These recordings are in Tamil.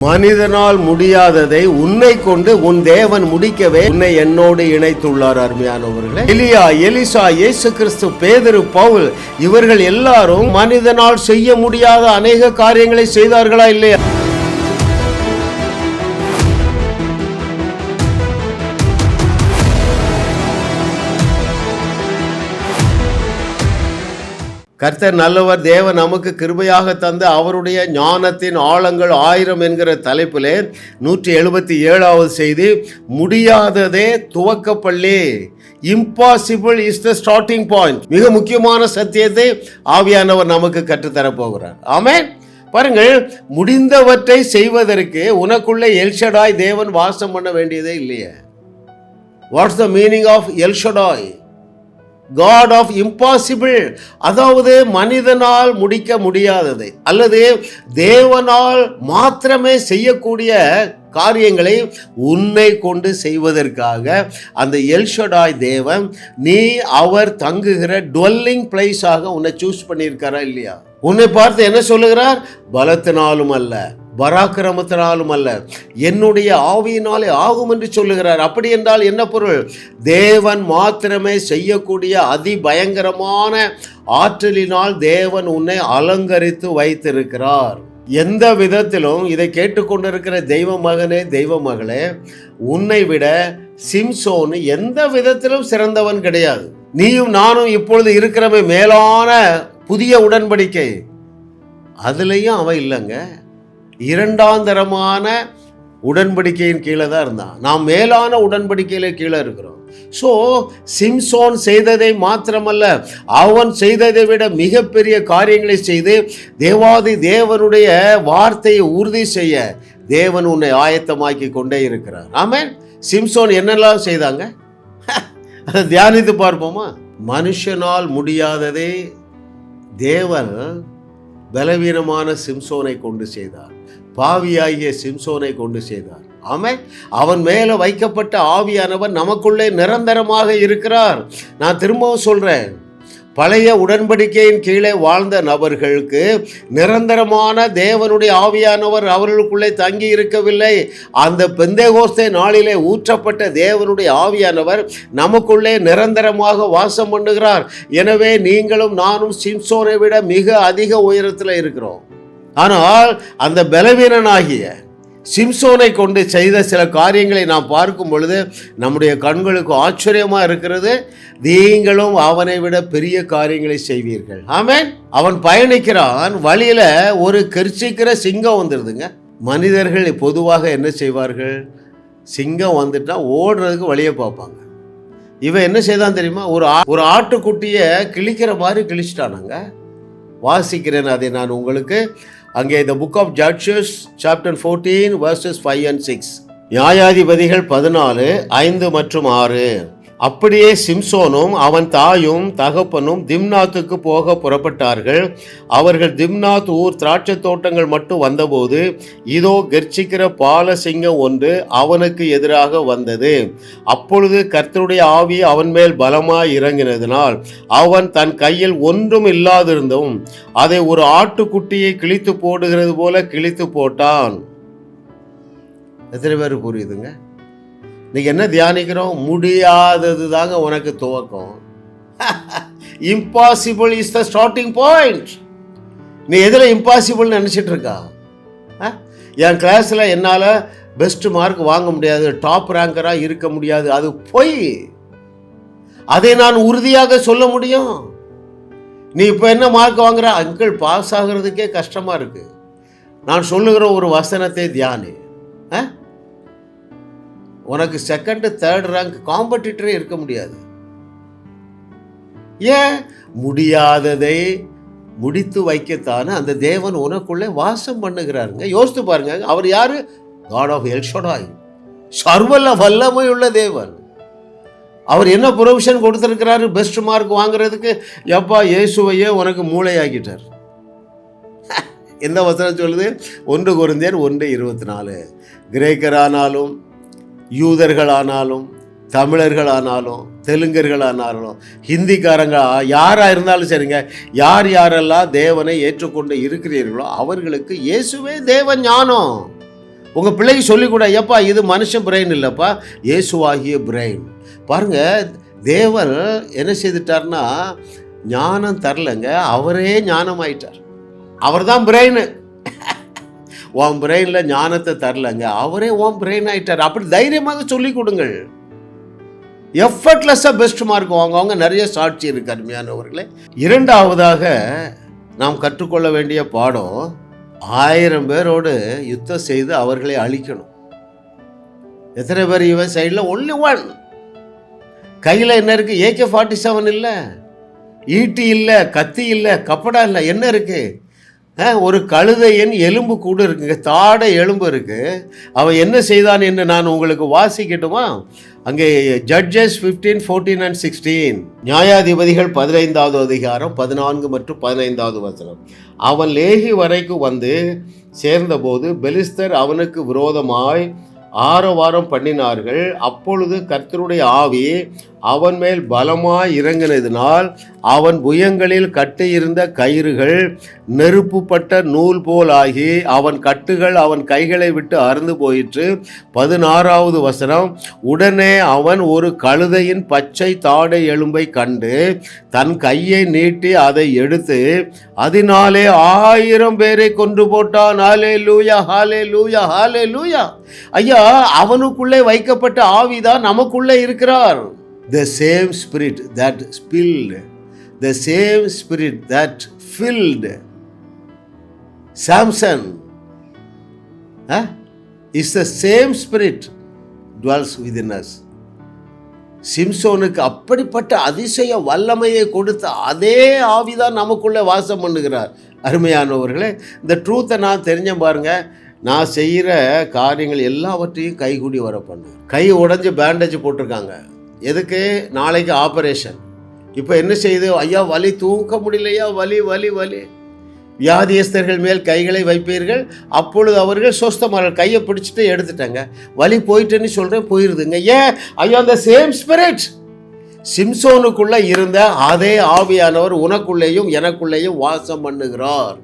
மனிதனால் முடியாததை உன்னை கொண்டு உன் தேவன் முடிக்கவே உன்னை என்னோடு இணைத்துள்ளார். அருமையானவர்களே, எலியா, எலிசா, இயேசு கிறிஸ்து, பேதுரு, பவுல் இவர்கள் எல்லாரும் மனிதனால் செய்ய முடியாத அநேக காரியங்களை செய்தார்களா இல்லையா? கர்த்தர் நல்லவர், தேவன் நமக்கு கிருபையாக தந்த அவருடைய ஞானத்தின் ஆழங்கள் 1000 என்கிற தலைப்பிலே 177வது செய்தி, முடியாததே துவக்கப்பள்ளி. Impossible is the starting point. மிக முக்கியமான சத்தியத்தை ஆவியானவர் நமக்கு கற்றுத்தரப்போகிறார். ஆமென். பாருங்கள், முடிந்தவற்றை செய்வதற்கு உனக்குள்ளே எல்ஷடாய் தேவன் வாசம் பண்ண வேண்டியதே இல்லையே. What's the meaning of El Shaddai? God of impossible. அதாவது மனிதனால் முடிக்க முடியாததை அல்லது தேவனால் மாத்திரமே செய்யக்கூடிய காரியங்களை உன்னை கொண்டு செய்வதற்காக அந்த எல்ஷடாய் தேவன் நீ அவர் தங்குகிற டுவெல்லிங் பிளேஸாக உன்னை சூஸ் பண்ணியிருக்காரா இல்லையா? உன்னை பார்த்து என்ன சொல்லுகிறார்? பலத்தினாலும் அல்ல, பராக்கிரமத்தினாலும் அல்ல, என்னுடைய ஆவியினாலே ஆகும் என்று சொல்லுகிறார். அப்படி என்றால் என்ன பொருள்? தேவன் மாத்திரமே செய்யக்கூடிய அதிபயங்கரமான ஆற்றலினால் தேவன் உன்னை அலங்கரித்து வைத்திருக்கிறார். எந்த விதத்திலும் இதை கேட்டுக்கொண்டிருக்கிற தெய்வ மகனே, தெய்வ மகளே, உன்னை விட சிம்சோன் எந்த விதத்திலும் சிறந்தவன் கிடையாது. நீயும் நானும் இப்பொழுது இருக்கிறவன் மேலான புதிய உடன்படிக்கை, அதுலேயும் அவன் இல்லைங்க. இரண்டாந்தரமான உடன்படிக்கையின் கீழே தான் இருந்தான். நாம் மேலான உடன்படிக்கையில கீழே இருக்கிறோம். ஸோ சிம்சோன் செய்ததை மாத்திரமல்ல, அவன் செய்ததை விட மிகப்பெரிய காரியங்களை செய்து தேவாதி தேவனுடைய வார்த்தையை உறுதி செய்ய தேவன் உன்னை ஆயத்தமாக்கி கொண்டே இருக்கிறார். ஆமென். சிம்சோன் என்னெல்லாம் செய்தாங்க அதை தியானித்து பார்ப்போமா? மனுஷனால் முடியாததை தேவன் பலவீனமான சிம்சோனை கொண்டு செய்தார். பாவியாகிய சிம்சோனை கொண்டு செய்தார். ஆமென். அவன் மேலே வைக்கப்பட்ட ஆவியானவர் நமக்குள்ளே நிரந்தரமாக இருக்கிறார். நான் திரும்பவும் சொல்றேன், பழைய உடன்படிக்கையின் கீழே வாழ்ந்த நபர்களுக்கு நிரந்தரமான தேவனுடைய ஆவியானவர் அவர்களுக்குள்ளே தங்கி இருக்கவில்லை. அந்த பெந்தேகோஸ்தே நாளிலே ஊற்றப்பட்ட தேவனுடைய ஆவியானவர் நமக்குள்ளே நிரந்தரமாக வாசம் பண்ணுகிறார். எனவே நீங்களும் நானும் சிம்சோனை விட மிக அதிக உயரத்தில் இருக்கிறோம். ஆனால் அந்த பலவீனனாகிய சிம்சோனை கொண்டு செய்த சில காரியங்களை நாம் பார்க்கும் பொழுது நம்முடைய கண்களுக்கு ஆச்சரியமாக இருக்கிறது. நீங்களும் அவனை விட பெரிய காரியங்களை செய்வீர்கள். ஆமென். அவன் பயணிக்கிறான், வழியில் ஒரு கெர்ச்சிக்கிற சிங்கம் வந்துடுதுங்க. மனிதர்கள் பொதுவாக என்ன செய்வார்கள்? சிங்கம் வந்துட்டா ஓடுறதுக்கு வழியை பார்ப்பாங்க. இவன் என்ன செய்தான் தெரியுமா? ஒரு ஆட்டுக்குட்டியை கிழிக்கிற மாதிரி கிழிச்சிட்டானாங்க. வாசிக்கிறேன் அதை நான் உங்களுக்கு. அங்கே இந்த book of Judges chapter 14 verses 5 and 6. நியாயாதிபதிகள் 14, 5 மற்றும் 6. அப்படியே சிம்சோனும் அவன் தாயும் தகப்பனும் திம்னாத்துக்கு போக புறப்பட்டார்கள். அவர்கள் திம்னாத் ஊர் திராட்சை தோட்டங்கள் மட்டும் வந்தபோது இதோ கெர்ச்சிக்கிற பாலசிங்கம் ஒன்று அவனுக்கு எதிராக வந்தது. அப்பொழுது கர்த்தருடைய ஆவி அவன் மேல் பலமாய் இறங்கினதினால் அவன் தன் கையில் ஒன்றும் இல்லாதிருந்தும் அதை ஒரு ஆட்டுக்குட்டியை கிழித்து போடுகிறது போல கிழித்து போட்டான். எத்தனை பேர் புரியுதுங்க? இன்னைக்கு என்ன தியானிக்கிறோம்? முடியாதது தாங்க உனக்கு துவக்கம். Impossible is the starting point. நீ எதில் இம்பாசிபிள்னு நினச்சிட்டு இருக்கா? என் கிளாஸில் என்னால் பெஸ்ட் மார்க் வாங்க முடியாது, டாப் ரேங்கராக இருக்க முடியாது, அது பொய். அதை நான் உறுதியாக சொல்ல முடியும். நீ இப்போ என்ன மார்க் வாங்குற? அங்கிள், பாஸ் ஆகிறதுக்கே கஷ்டமாக இருக்கு. நான் சொல்லுகிற ஒரு வசனத்தை தியானி. உனக்கு செகண்ட் தேர்ட் ரேங்க் காம்படிட்டரே இருக்க முடியாது. ஏன்? முடியாததை முடித்து வைக்கத்தானே அந்த தேவன் உனக்குள்ளே வாசம் பண்ணுகிறாருங்க. யோசித்து பாருங்க, அவர் யாரு? காட் ஆஃப் எல்ஷடாய், சர்வல்ல வல்லமை உள்ள தேவன். அவர் என்ன ப்ரொவிஷன் கொடுத்திருக்கிறாரு பெஸ்ட் மார்க் வாங்குறதுக்கு? எப்பா, இயேசுவையே உனக்கு மூளையாக்கிட்டார். எந்த வசனம் சொல்லுது? 1 கொரிந்தியர் 1:24. கிரேக்கரானாலும் யூதர்களானாலும் தமிழர்களானாலும் தெலுங்கர்களானாலும் ஹிந்திக்காரங்க யாராக இருந்தாலும் சரிங்க, யார் யாரெல்லாம் தேவனை ஏற்றுக்கொண்டு இருக்கிறீர்களோ அவர்களுக்கு இயேசுவே தேவ ஞானம். உங்கள் பிள்ளைக்கு சொல்லிக்கூட, ஏப்பா இது மனுஷன் பிரெயின் இல்லைப்பா, இயேசுவாகிய பிரெயின். பாருங்கள், தேவன் என்ன செய்துட்டார்னா ஞானம் தரலைங்க, அவரே ஞானம் ஆயிட்டார். அவர் தான் பிரெயின். உன் பிரெயினில் ஞானத்தை தரலைங்க, அவரே உன் பிரெயின் ஆயிட்டார். அப்படி தைரியமாக சொல்லி கொடுங்கள். எஃபர்ட்லெஸ்ஸாக பெஸ்ட் மார்க் வாங்குவாங்க. நிறைய சாட்சி இருக்கு அருமையானவர்களே. இரண்டாவதாக நாம் கற்றுக்கொள்ள வேண்டிய பாடம், 1000 பேரோடு யுத்தம் செய்து அவர்களை அழிக்கணும். எத்தனை பேர் இவன் சைடில்? Only one. கையில் என்ன இருக்கு? AK-47 இல்லை, ஈட்டி இல்லை, கத்தி இல்லை, கப்படா இல்லை, என்ன இருக்கு? ஒரு கழுதையின் எலும்பு கூட இருக்குங்க, தாடை எலும்பு இருக்கு. அவன் என்ன செய்தான் என்று நான் உங்களுக்கு வாசிக்கட்டுமா? அங்கே ஜட்ஜஸ் 15, 14 and 16, நியாயாதிபதிகள் 15வது அதிகாரம் 14 மற்றும் 15வது வசனம். அவன் லேகி வரைக்கும் வந்து சேர்ந்தபோது பெலிஸ்தர் அவனுக்கு விரோதமாய் ஆரவாரம் பண்ணினார்கள். அப்பொழுது கர்த்தருடைய ஆவி அவன் மேல் பலமாய் இறங்கினதினால் அவன் புயங்களில் கட்டியிருந்த கயிறுகள் நெருப்புப்பட்ட நூல் போல் ஆகி அவன் கட்டுகள் அவன் கைகளை விட்டு அறுந்து போயிற்று. 16வது வசனம். உடனே அவன் ஒரு கழுதையின் பச்சை தாடை எலும்பை கண்டு தன் கையை நீட்டி அதை எடுத்து அதனாலே 1000 பேரை கொன்று போட்டான். ஹல்லேலூயா, ஹல்லேலூயா, ஹல்லேலூயா. ஐயா, அவனுக்குள்ளே வைக்கப்பட்ட ஆவிதான் நமக்குள்ளே இருக்கிறார். The same spirit that spilled, the same spirit that filled Samson, is the same spirit dwells within us. சிம்சோனுக்கு அப்படிப்பட்ட அதிசய வல்லமையை கொடுத்த அதே ஆவிதான் நமக்குள்ளே வாசம் பண்ணுகிறார். அருமையானவர்களே, இந்த ட்ரூத்தை நான் தெரிஞ்ச பாருங்க. நான் செய்கிற காரியங்கள் எல்லாவற்றையும் கைகூடி வர பண்ணு. கை உடஞ்சி பேண்டேஜ் போட்டிருக்காங்க. எதுக்கு? நாளைக்கு ஆப்ரேஷன். இப்போ என்ன செய்யுது? ஐயா வலி, தூக்க முடியலையா, வலி வலி வலி. வியாதியஸ்தர்கள் மேல் கைகளை வைப்பீர்கள், அப்பொழுது அவர்கள் சொஸ்தமாக. கையை பிடிச்சிட்டு எடுத்துட்டாங்க, வலி போயிட்டுன்னு சொல்கிறேன், போயிடுதுங்க. ஏன்? ஐயா, அந்த சேம் ஸ்பிரிட் சிம்சோனுக்குள்ளே இருந்த அதே ஆவியானவர் உனக்குள்ளேயும் எனக்குள்ளேயும் வாசம் பண்ணுகிறார்.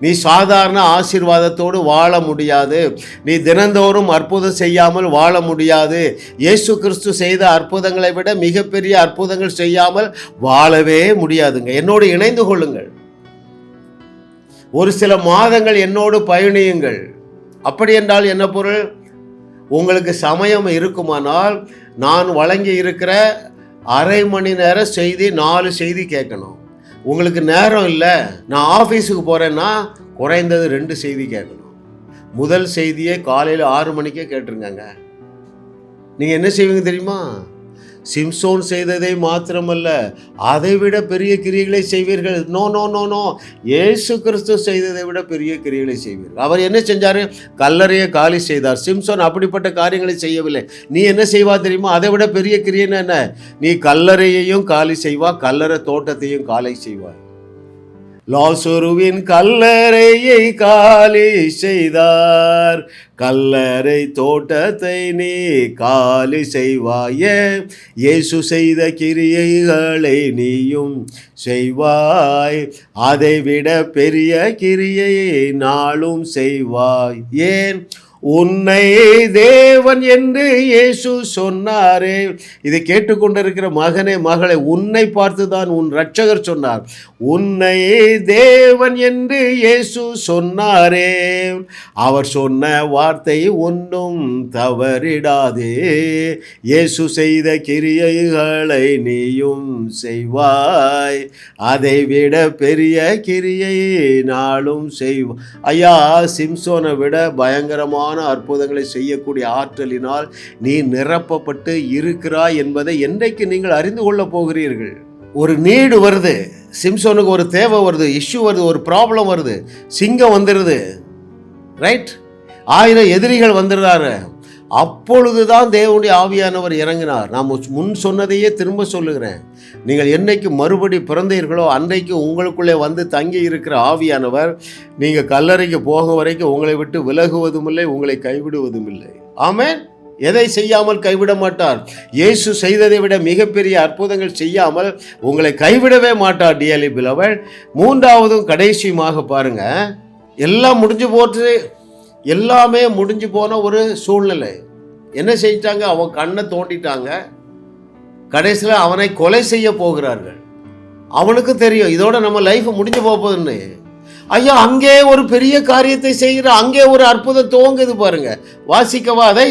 நீ சாதாரண ஆசீர்வாதத்தோடு வாழ முடியாது. நீ தினந்தோறும் அற்புதம் செய்யாமல் வாழ முடியாது. இயேசு கிறிஸ்து செய்த அற்புதங்களை விட மிகப்பெரிய அற்புதங்கள் செய்யாமல் வாழவே முடியாதுங்க. என்னோடு இணைந்து கொள்ளுங்கள். ஒரு சில மாதங்கள் என்னோடு பயணியுங்கள். அப்படி என்றால் என்ன பொருள்? உங்களுக்கு சமயம் இருக்குமானால் நான் வழங்கி இருக்கிற அரை மணி நேர செய்தி 4 செய்தி கேட்கணும். உங்களுக்கு நேரம் இல்லை, நான் ஆஃபீஸுக்கு போகிறேன்னா குறைந்தது 2 செய்தி கேட்கணும். முதல் செய்தியை காலையில் 6 மணிக்கே கேட்டுருங்க. நீங்கள் என்ன செய்வீங்க தெரியுமா? சிம்சோன் செய்ததை மாத்திரமல்ல, அதை விட பெரிய கிரியைகளை செய்வீர்கள். நோ நோ நோ நோ, இயேசு கிறிஸ்து செய்ததை விட பெரிய கிரியைகளை செய்வீர்கள். அவர் என்ன செஞ்சார்? கல்லறையை காலி செய்தார். சிம்சோன் அப்படிப்பட்ட காரியங்களை செய்யவில்லை. நீ என்ன செய்வா தெரியுமா? அதை விட பெரிய கிரியைன்னு என்ன? நீ கல்லறையையும் காலி செய்வா, கல்லறை தோட்டத்தையும் காலி செய்வாய். லாசருவின் கல்லறையை காலி செய்தார், கல்லறை தோட்டத்தை நீ காலி செய்வாயே. இயேசு செய்த கிரியைகளை நீயும் செய்வாய், அதை விட பெரிய கிரியையை நாளும் செய்வாய். ஏன்? உன்னை தேவன் என்று இயேசு சொன்னாரே. இதை கேட்டுக்கொண்டிருக்கிற மகனே மகளே, உன்னை பார்த்துதான் உன் இரட்சகர் சொன்னார். உன்னை தேவன் என்று இயேசு சொன்னாரே, அவர் சொன்ன வார்த்தை ஒன்றும் தவறிடாதே. இயேசு செய்த கிரியைகளை நீயும் செய்வாய், அதை விட பெரிய கிரியையை நாளும் செய்வாய். ஐயா, சிம்சோனை விட பயங்கரமான அற்புதங்களை செய்யக்கூடிய ஆற்றலினால் நீ நிரப்பப்பட்டு இருக்கிறாய் என்பதை என்றைக்கு நீங்கள் அறிந்து கொள்ள போகிறீர்கள்? ஒரு நீடு வருது, சிம்சோனுக்கு ஒரு தேவை வருது, இஷ்யூ வருது, ஒரு ப்ராப்ளம் வருது, சிங்கம் வந்துடுது, ரைட்? 1000 எதிரிகள் வந்துடுறாரு. அப்பொழுதுதான் தேவனுடைய ஆவியானவர் இறங்கினார். நாம் முன் சொன்னதையே திரும்ப சொல்லுகிறேன். நீங்கள் என்னைக்கு மறுபடி பிறந்தீர்களோ அன்றைக்கு உங்களுக்குள்ளே வந்து தங்கி இருக்கிற ஆவியானவர் நீங்கள் கல்லறைக்கு போக வரைக்கும் உங்களை விட்டு விலகுவதும் இல்லை, உங்களை கைவிடுவதும் இல்லை. ஆமென். எதை செய்யாமல் கைவிட மாட்டார். இயேசு செய்ததை விட மிகப்பெரிய அற்புதங்கள் செய்யாமல் உங்களை கைவிடவே மாட்டார். டியர்லி பிலவட், 3வதும் கடைசியுமாக பாருங்க, எல்லாம் முடிஞ்சு போட்டு எல்லாமே முடிஞ்சு போன ஒரு சூழ்நிலை. என்ன செஞ்சிட்டாங்க? அவன் கண்ணை தோண்டிட்டாங்க. கடைசியில் அவனை கொலை செய்ய போகிறார்கள். அவனுக்கு தெரியும் இதோட நம்ம லைஃப் முடிஞ்சு போகுதுன்னு. ஐயா, அங்கே ஒரு பெரிய காரியத்தை செய்கிற, அங்கே ஒரு அற்புதம் துவங்குது பாருங்க. வாசிக்கவா அதை?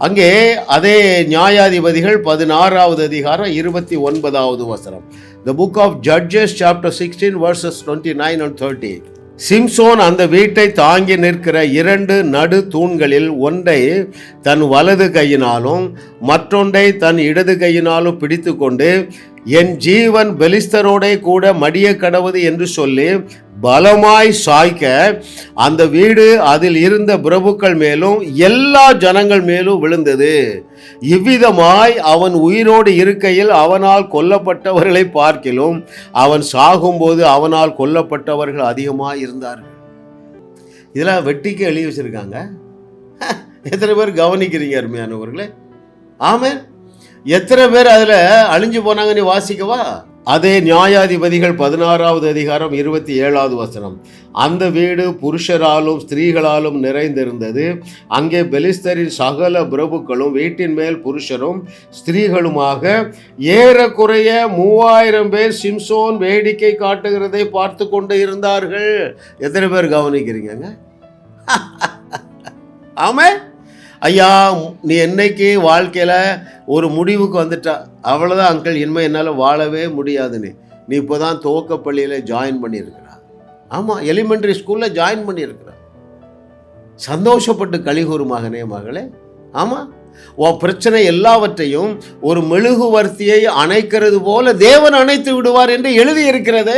அங்கே அதே நியாயாதிபதிகள் 16வது அதிகாரம் 29வது வசனம். The book of Judges chapter 16 verses 29 and 30. Samson அந்த வீட்டை தாங்கி நிற்கிற 2 நடு தூண்களில் ஒன்றை தன் வலது கையினாலும் மற்றொன்றை தன் இடது கையினாலும் பிடித்து கொண்டு, என் ஜீவன் பெலிஸ்தரோடே கூட மடிய கடவுது என்று சொல்லி பலமாய் சாய்க்க அந்த வீடு அதில் இருந்த பிரபுக்கள் மேலும் எல்லா ஜனங்கள் மேலும் விழுந்தது. இவ்விதமாய் அவன் உயிரோடு இருக்கையில் அவனால் கொல்லப்பட்டவர்களை பார்க்கிலும் அவன் சாகும்போது அவனால் கொல்லப்பட்டவர்கள் அதிகமாக இருந்தார்கள். இதெல்லாம் வெட்டிக்கு எழுதி வச்சிருக்காங்க. எத்தனை பேர் கவனிக்கிறீங்க அருமையானவர்களே? ஆமென். எத்தனை பேர் அதில் அழிஞ்சு போனாங்க? நீ வாசிக்கவா? அதே நியாயாதிபதிகள் 16வது அதிகாரம் 27வது வசனம். அந்த வீடு புருஷராலும் ஸ்திரீகளாலும் நிறைந்திருந்தது. அங்கே பெலிஸ்தரின் சகல பிரபுக்களும் வீட்டின் மேல் புருஷரும் ஸ்திரீகளுமாக ஏறக்குறைய 3000 பேர் சிம்சோன் வேடிக்கை காட்டுகிறதை பார்த்து கொண்டு இருந்தார்கள். எத்தனை பேர் கவனிக்கிறீங்க? ஆமே. ஐயா, நீ என்னைக்கு வாழ்க்கையில் ஒரு முடிவுக்கு வந்துட்டா அவ்வளோதான் அங்கிள், இனிமேல் என்னால் வாழவே முடியாதுன்னு. நீ இப்போ தான் துவக்கப்பள்ளியில் ஜாயின் பண்ணியிருக்கிறா. ஆமாம், எலிமெண்ட்ரி ஸ்கூலில் ஜாயின் பண்ணியிருக்கிறா. சந்தோஷப்பட்டு கலிகூறு மகனே மகளே. ஆமாம், உன் பிரச்சனை எல்லாவற்றையும் ஒரு மெழுகுவர்த்தியை அணைக்கிறது போல தேவன் அணைத்து விடுவார் என்று எழுதி இருக்கிறது.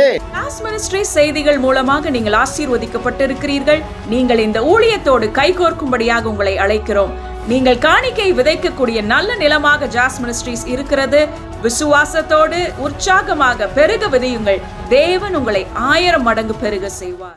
செய்திகள் மூலமாக நீங்கள் ஆசீர்வதிக்கப்பட்டிருக்கிறீர்கள். நீங்கள் இந்த ஊழியத்தோடு கைகோர்க்கும்படியாக உங்களை அழைக்கிறோம். நீங்கள் காணிக்கை விதைக்கக்கூடிய நல்ல நிலமாக ஜாஸ் மினிஸ்ட்ரீஸ் இருக்கிறது. விசுவாசத்தோடு உற்சாகமாக பெருக விதையுங்கள். தேவன் உங்களை 1000 மடங்கு பெருக செய்வார்.